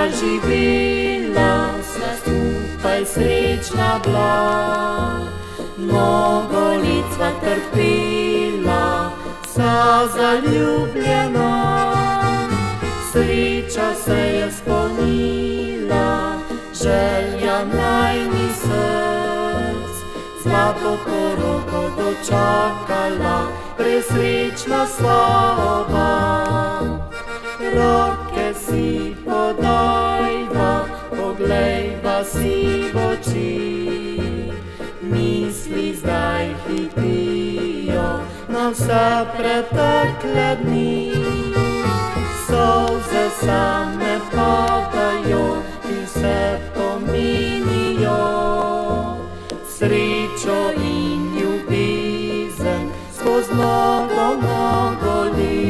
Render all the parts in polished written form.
sva živela, sva skupaj srečna bila. Mnogo let sva trpela, sva zaljubljena. Sreča se je spolnila, želja najni src. Zlato poroko dočakala, presrečna sva oba. Roke si podajva, poglejva si v oči. Misli zdaj hitijo na vse pretekle dni. Solze same padajo in se pominijo. Srečo in ljubezen skozi mnogo, mnogo let.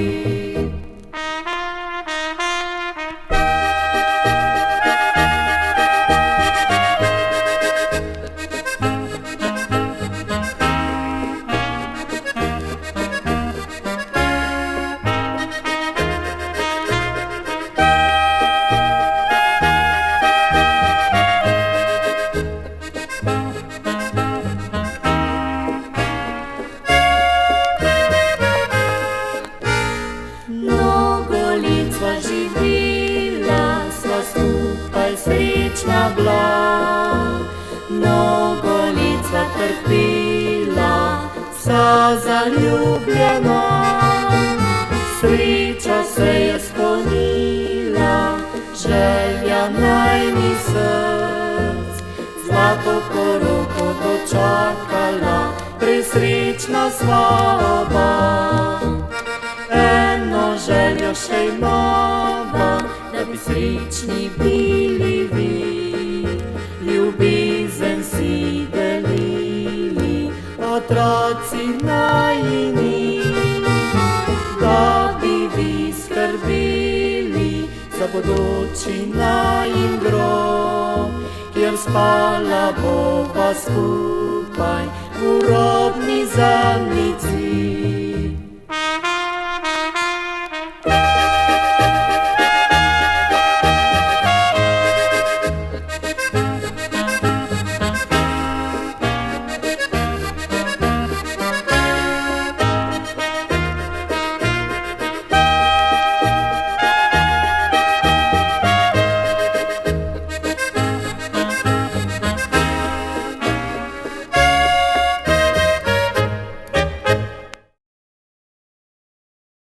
Sva živela, sva skupaj srečna bila. Mnogo let sva trpela, sva zaljubljena. Sreča se je spolnila, želja najni src. Zlato poroko dočakala, presrečna sva oba. Eno željo še imava, da bi srečni bili vi. Ljubezen si delili, otroci najini. Da bi vi skrbeli za bodoči najin grob, kjer spala bova skupaj v rodni zemljici.